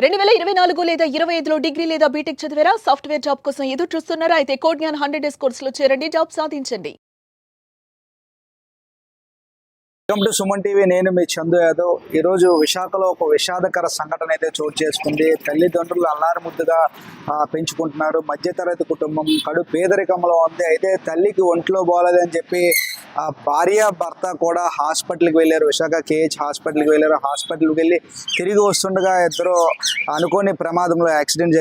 2024 లేదా 25లో డిగ్రీ లేదా బీటెక్ చదివారా? సాఫ్ట్వేర్ జాబ్ కోసం ఎదురు చూస్తున్నారా? అయితే కోడ్ జ్ఞాన్ 100 డేస్ కోర్సులో చేరండి, జాబ్ సాధించండి. Welcome to Suman TV. నేను మీ చందు యాదవ్. ఈరోజు విశాఖలో ఒక విషాదకర సంఘటన అయితే చోటు చేసుకుంది. తల్లిదండ్రులు అల్లారు ముద్దుగా పెంచుకుంటున్నారు. మధ్యతరగతి కుటుంబం కడు పేదరికంలో ఉంది. అయితే తల్లికి ఒంట్లో బాగోలేదని చెప్పి భార్య భర్త కూడా హాస్పిటల్కి వెళ్ళారు. విశాఖ కేహెచ్ హాస్పిటల్కి వెళ్ళారు. హాస్పిటల్కి వెళ్ళి తిరిగి వస్తుండగా ఇద్దరు అనుకోని ప్రమాదంలో యాక్సిడెంట్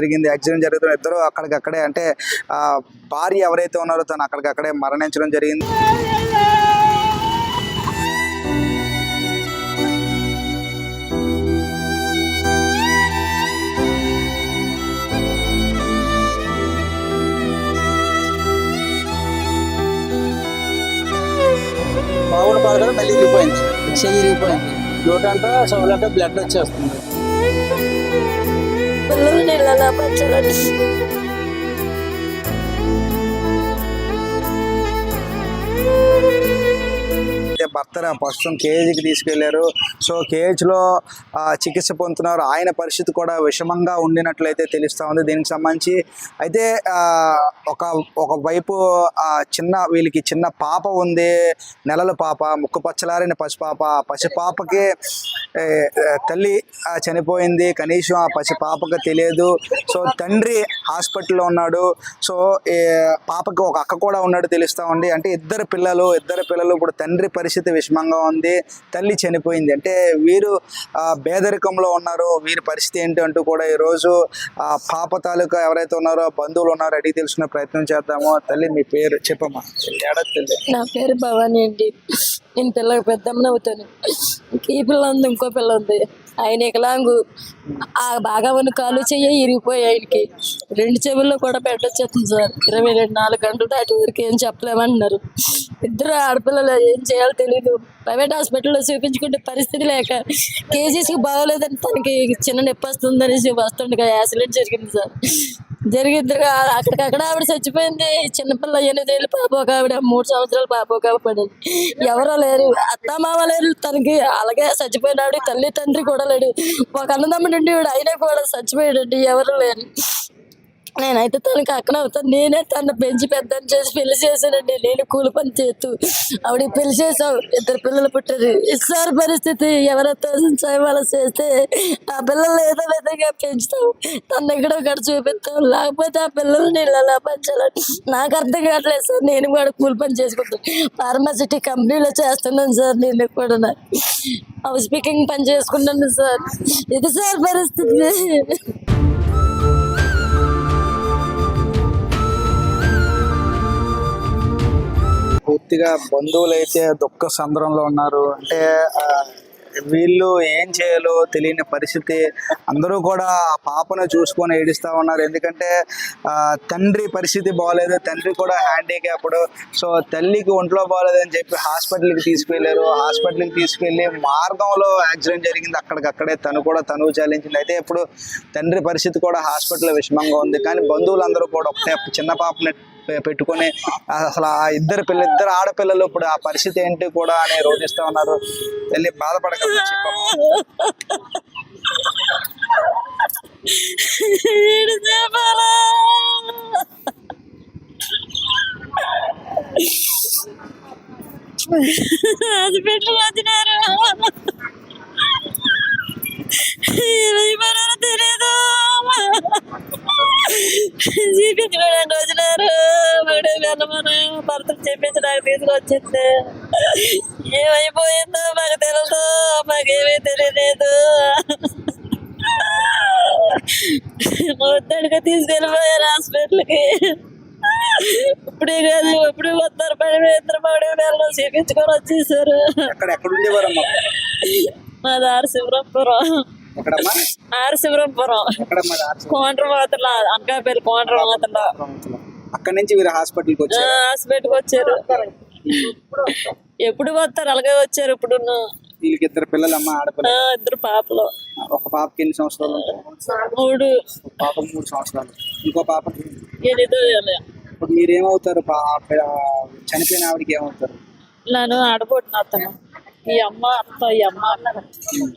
జరుగుతున్న ఇద్దరు అక్కడికక్కడే, అంటే భార్య ఎవరైతే ఉన్నారో తను అక్కడికక్కడే మరణించడం జరిగింది. మామూలు పాడగా మళ్ళీ ఇరిగిపోయింది, చెయ్యి ఇరిగిపోయింది, నోటంట చెవులంట బ్లడ్ వచ్చేస్తుంది. పిల్లలు నీళ్ళలా పచ్చలని భర్త ప్రస్తుతం కేజీకి తీసుకెళ్లారు. సో కేజీలో చికిత్స పొందుతున్నారు. ఆయన పరిస్థితి కూడా విషమంగా ఉండినట్లయితే తెలుస్తూ ఉంది. దీనికి సంబంధించి అయితే ఒక వైపు వీళ్ళకి చిన్న పాప ఉంది, నెలల పాప, ముక్కు పచ్చలారిన పసిపాప. పసిపాపకి తల్లి చనిపోయింది, కనీసం ఆ పసిపాపకి తెలియదు. సో తండ్రి హాస్పిటల్లో ఉన్నాడు. సో పాపకి ఒక అక్క కూడా ఉన్నాడు తెలుస్తూ ఉంది. అంటే ఇద్దరు పిల్లలు ఇప్పుడు తండ్రి పరిస్థితి విషమంగా ఉంది, తల్లి చనిపోయింది. అంటే వీరు పేదరికంలో ఉన్నారు. వీరి పరిస్థితి ఏంటి అంటూ కూడా ఈరోజు పాప తాలూకా ఎవరైతే ఉన్నారో బంధువులు ఉన్నారో అడిగి తెలుసుకునే ప్రయత్నం చేద్దాము. తల్లి మీ పేరు చెప్పమ్మా. నా పేరు భవానీ అండి. నేను పిల్లకి పెద్దమ్మని అవుతాను. ఈ పిల్ల ఉంది, ఇంకో పిల్ల ఉంది. ఆయన వికలాంగు. బాగా ఉన్న కాలు చెయ్యి ఇరిగిపోయి ఆయనకి 2 చెవుల్లో కూడా పెట్టొచ్చేస్తుంది సార్. 24 గంటలు దాటి ఊరికి ఏం చెప్పలేమంటున్నారు. ఇద్దరు ఆడపిల్లలు, ఏం చేయాలో తెలియదు. ప్రైవేట్ హాస్పిటల్లో చూపించుకుంటే పరిస్థితి లేక కేజీస్కి బాగోలేదని తనకి చిన్న నొప్పి వస్తుందనేసి వస్తుండగా యాక్సిడెంట్ జరిగింది సార్. జరిగిద్దరుగా అక్కడికక్కడ ఆవిడ చచ్చిపోయింది. చిన్నపిల్ల 8 ఏళ్ళ పాప ఒక ఆవిడ, 3 సంవత్సరాల పాప ఒక ఆవిడ పడింది. ఎవరో లేరు, అత్తమామ లేరు తనకి. అలాగే చచ్చిపోయిన ఆవిడ తల్లి తండ్రి కూడా లేడు. ఒక అన్నదమ్ముడు ఉండి అయినా కూడా చచ్చిపోయాడండి. ఎవరు లేరు. నేనైతే తనకి అక్కడ అవుతాను. నేనే తను పెంచి పెద్దని చేసి పెళ్లి చేశానండి. నేను కూలి పని చేస్తూ ఆవిడకి పెళ్లి చేసావు. 2 పిల్లలు పుట్టారు. ఇసారి పరిస్థితి ఎవరైతే సేవలు చేస్తే ఆ పిల్లలు ఏదో విధంగా పెంచుతావు, తను ఎక్కడో ఒకటి చూపిస్తావు. లేకపోతే ఆ పిల్లలు నేను ఎలా పెంచాలని నాకు అర్థం కావట్లేదు సార్. నేను కూడా కూలి పని చేసుకుంటాను. ఫార్మాసిటీ కంపెనీలో చేస్తున్నాను సార్. నేను కూడా హౌస్ పికింగ్ పని చేసుకుంటాను సార్. ఇది సార్ పరిస్థితి. పూర్తిగా బంధువులు అయితే దుఃఖ సంద్రంలో ఉన్నారు. అంటే వీళ్ళు ఏం చేయాలో తెలియని పరిస్థితి. అందరూ కూడా ఆ పాపను చూసుకొని ఏడుస్తూ ఉన్నారు. ఎందుకంటే తండ్రి పరిస్థితి బాగోలేదు, తండ్రి కూడా హ్యాండిక్యాప్డ్. సో తల్లికి ఒంట్లో బాగోలేదని చెప్పి హాస్పిటల్కి తీసుకువెళ్ళారు. హాస్పిటల్కి తీసుకువెళ్ళి మార్గంలో యాక్సిడెంట్ జరిగింది. అక్కడికక్కడే తను కూడా తనువు చాలించింది. అయితే ఇప్పుడు తండ్రి పరిస్థితి కూడా హాస్పిటల్లో విషమంగా ఉంది. కానీ బంధువులందరూ కూడా ఒకటే చిన్న పాపని పెట్టుకొని అసలు ఆ ఇద్దరు ఆడపిల్లలు ఇప్పుడు ఆ పరిస్థితి ఏంటి కూడా అని రోధిస్తూ ఉన్నారు. తల్లి బాధపడగలరు చెప్పమ్మా. తెలియదు చూపించుకోవడానికి వచ్చినారు. భర్తలు చెప్పించడానికి తీసుకొచ్చింది. ఏమైపోయిందో మాకు తెలుసు, మాకేమీ తెలియలేదు. మొత్తానికి తీసుకెళ్ళిపోయారు హాస్పిటల్కి. ఇప్పుడే కాదు, ఎప్పుడు వస్తారు. పడి చూపించుకొని వచ్చేసారు. మాది ఆర్శివరంపురం. కోండ్ర మాతల అనకాపల్లి కోండ్ర మాతల. అక్కడి నుంచి మీరు హాస్పిటల్కి వచ్చారు. ఎప్పుడు వస్తారు? అలాగే వచ్చారు. ఇప్పుడు వీళ్ళకి 2 పిల్లలమ్మ, ఆడపిల్ల. 2 పాపలు. ఒక పాపకి ఎన్ని సంవత్సరాలు? 3. పాప 3 సంవత్సరాలు. ఇంకో పాపకి 8. ఇప్పుడు మీరేమవుతారు? చనిపోయిన ఆవిడకి ఏమవుతారు? నన్ను ఆడబోతున్నా అతను. ఈ అమ్మ అత్త, ఈ అమ్మ అక్క,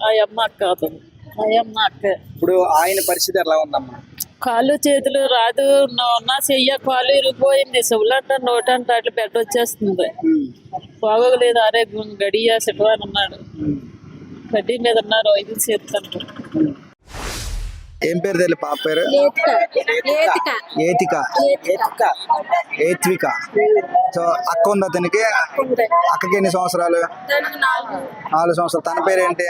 ఆ అమ్మ అక్క అతను. అయ్యమ్మ అక్క ఇప్పుడు ఆయన పరిస్థితి ఎలా ఉందమ్మా? కాళ్ళు చేతులు రాదు ఉన్న చెయ్య కాలు ఇరిగిపోయింది. చెవులంట నోటంట అట్లా బెడ్ వచ్చేస్తుంది. బాగోగలేదు. అరే గడియ సిట్వాన్ ఉన్నాడు. గడ్డి మీద ఉన్నారు. 5 చేతులు. ఏం పేరు తెలియదు పాప పేరు? ఏతిక. ఏత్విక. సో అక్క ఉంది అతనికి. అక్కకి ఎన్ని సంవత్సరాలు? 4 సంవత్సరాలు. తన పేరు ఏంటి?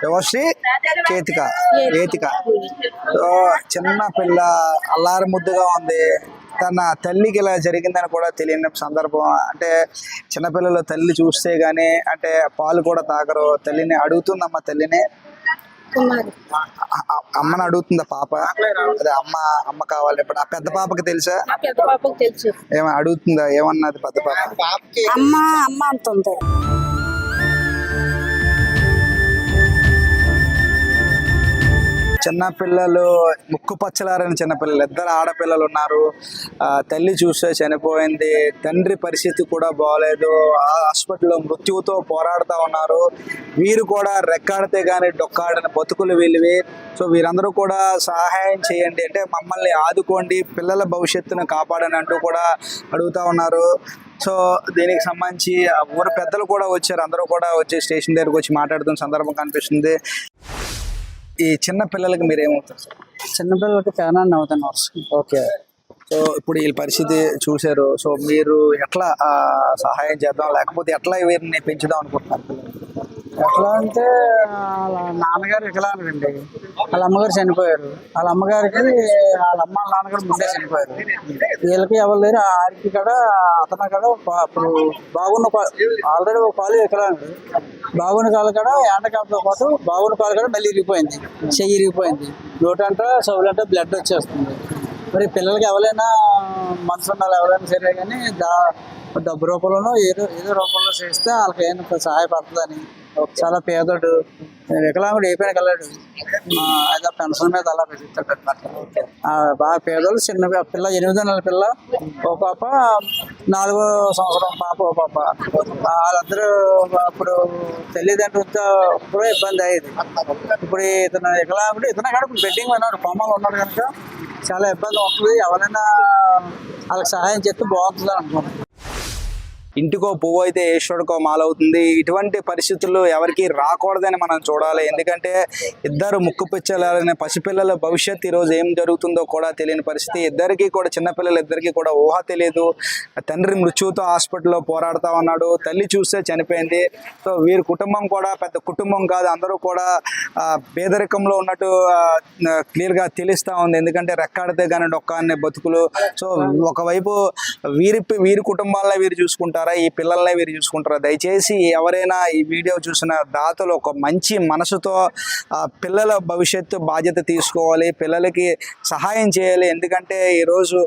యువశ్రీ కేతిక. ఏతిక. సో చిన్న పిల్ల అల్లారి ముద్దుగా ఉంది. తన తల్లికి ఇలా జరిగిందని కూడా తెలియని సందర్భం. అంటే చిన్నపిల్లలు తల్లి చూస్తే గానీ అంటే పాలు కూడా తాగరు. తల్లిని అడుగుతుందమ్మ. తల్లిని అమ్మని అడుగుతుందా పాప? అదే అమ్మ కావాలి. ఇప్పుడు ఆ పెద్ద పాపకి తెలుసా? ఏమన్నా అడుగుతుందా? ఏమన్నది పెద్ద పాప? అమ్మ అంటుంది. చిన్నపిల్లలు ముక్కు పచ్చలారని చిన్నపిల్లలు 2 ఆడపిల్లలు ఉన్నారు. తల్లి చూస్తే చనిపోయింది. తండ్రి పరిస్థితి కూడా బాగలేదు. హాస్పిటల్లో మృత్యువుతో పోరాడుతూ ఉన్నారు. వీరు కూడా రెక్కాడితే కానీ డొక్కాడని బతుకులు వీళ్ళవి. సో వీరందరూ కూడా సహాయం చేయండి, అంటే మమ్మల్ని ఆదుకోండి, పిల్లల భవిష్యత్తును కాపాడని అంటూ కూడా అడుగుతూ ఉన్నారు. సో దీనికి సంబంధించి ఊరు పెద్దలు కూడా వచ్చారు. అందరూ కూడా వచ్చి స్టేషన్ దగ్గరకు వచ్చి మాట్లాడుతున్న సందర్భం కనిపిస్తుంది. ఈ చిన్న పిల్లలకి మీరు ఏమవుతారు సార్? చిన్నపిల్లలకి ఫ్యాన్ అవుతాను. ఓకే. సో ఇప్పుడు వీళ్ళ పరిస్థితి చూశారు. సో మీరు ఎట్లా సహాయం చేద్దాం, లేకపోతే ఎట్లా వీరిని పెంచుదాం అనుకుంటున్నారు? ఎట్లా అంటే వాళ్ళ నాన్నగారు వికలాంగుడండి. వాళ్ళ అమ్మగారు చనిపోయారు. వాళ్ళ అమ్మగారికి వాళ్ళ అమ్మ వాళ్ళ నాన్నగారు ముందే చనిపోయారు. వీళ్ళకి ఎవరు లేరు. ఆడికి కూడా అతను కూడా ఇప్పుడు బాగున్న ఆల్రెడీ ఒక కాలు వికలాంగుడు. బాగున్న కాలు కూడా ఎండకాలతో పాటు బాగున్న కాలు కూడా మళ్ళీ ఇరిగిపోయింది. చెయ్యి ఇరిగిపోయింది. నోటంట చెవులంట బ్లడ్ వచ్చేస్తుంది. మరి పిల్లలకి ఎవరైనా మనసు ఉండాలి. ఎవరైనా సరే కానీ డబ్బు రూపంలోనో ఏదో రూపంలో చేస్తే వాళ్ళకి ఏమైనా సహాయపడుతుందని. చాలా పేదోడు, వికలాంగుడు అయిపోయిన కలడు. ఏదో పెన్షన్ మీద అలా పెరుగుతాడు అనమాట. బాగా పేదోళ్ళు. చిన్న పిల్ల 8 నెలల పిల్ల, ఓ పాప 4వ సంవత్సరం పాప, ఓ పాప. వాళ్ళందరూ అప్పుడు తల్లిదండ్రులతో కూడా ఇబ్బంది అయ్యేది. ఇప్పుడు ఇతను వికలాంగుడు. ఇతను కూడా బెడ్డింగ్ ఉన్నాడు, కొమ్మలు ఉన్నాడు కనుక చాలా ఇబ్బంది ఉంటుంది. ఎవరైనా వాళ్ళకి సహాయం చేస్తే బాగుంటుంది అనుకుంటున్నాను. ఇంటికో పువ్వు అయితే ఈశ్వరుడికో మాలవుతుంది. ఇటువంటి పరిస్థితుల్లో ఎవరికి రాకూడదని మనం చూడాలి. ఎందుకంటే ఇద్దరు ముక్కు పిచ్చలారనే పసిపిల్లల భవిష్యత్తు ఈరోజు ఏం జరుగుతుందో కూడా తెలియని పరిస్థితి. ఇద్దరికి కూడా చిన్నపిల్లలు ఇద్దరికి కూడా ఊహ తెలియదు. తండ్రి మృత్యువుతో హాస్పిటల్లో పోరాడుతూ ఉన్నాడు. తల్లి చూస్తే చనిపోయింది. సో వీరి కుటుంబం కూడా పెద్ద కుటుంబం కాదు. అందరూ కూడా పేదరికంలో ఉన్నట్టు క్లియర్గా తెలుస్తూ ఉంది. ఎందుకంటే రెక్కాడితే కానీ డొక్కాన్ని బతుకులు. సో ఒకవైపు వీరి కుటుంబాల్లో వీరు చూసుకుంటారా, ఈ పిల్లల్ని వీరు చూసుకుంటారా? దయచేసి ఎవరైనా ఈ వీడియో చూసిన దాతలు ఒక మంచి మనసుతో పిల్లల భవిష్యత్తు బాధ్యత తీసుకోవాలి, పిల్లలకి సహాయం చేయాలి. ఎందుకంటే ఈరోజు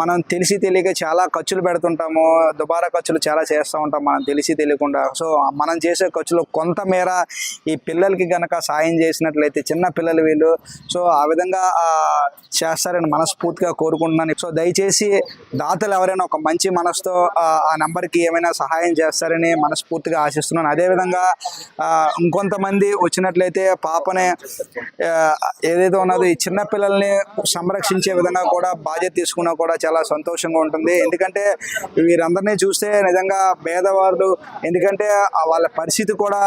మనం తెలిసి తెలియక చాలా ఖర్చులు పెడుతుంటాము. దుబారా ఖర్చులు చాలా చేస్తూ ఉంటాం మనం తెలిసి తెలియకుండా. సో మనం చేసే ఖర్చులు కొంతమేర ఈ పిల్లలకి కనుక సాయం చేసినట్లయితే, చిన్న పిల్లలు వీళ్ళు, సో ఆ విధంగా చేస్తారని మనస్ఫూర్తిగా కోరుకుంటున్నాను. సో దయచేసి దాతలు ఎవరైనా ఒక మంచి మనసుతో ఆ నెంబర్కి ఏమైనా సహాయం చేస్తారని మనస్ఫూర్తిగా ఆశిస్తున్నాను. అదేవిధంగా ఇంకొంతమంది వచ్చినట్లయితే పాపనే ఏదైతే ఉన్నదో ఈ చిన్నపిల్లల్ని సంరక్షించే విధంగా కూడా బాధ్యత తీసుకున్నా కూడా చాలా సంతోషంగా ఉంటుంది. ఎందుకంటే వీరందరినీ చూస్తే నిజంగా పేదవాళ్ళు, ఎందుకంటే వాళ్ళ పరిస్థితి కూడా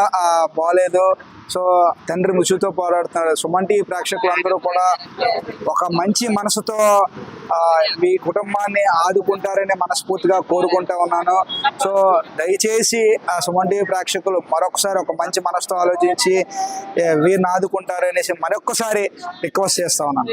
బాగలేదు. సో తండ్రి మృత్యుతో పోరాడుతున్నారు. సుమన్ టీవీ ప్రేక్షకులందరూ కూడా ఒక మంచి మనసుతో మీ కుటుంబాన్ని ఆదుకుంటారని మనస్ఫూర్తిగా కోరుకుంటా ఉన్నాను. సో దయచేసి సుమన్ టీవీ ప్రేక్షకులు మరొకసారి ఒక మంచి మనసుతో ఆలోచించి వీరిని ఆదుకుంటారనేసి మరొకసారి రిక్వెస్ట్ చేస్తా ఉన్నాను.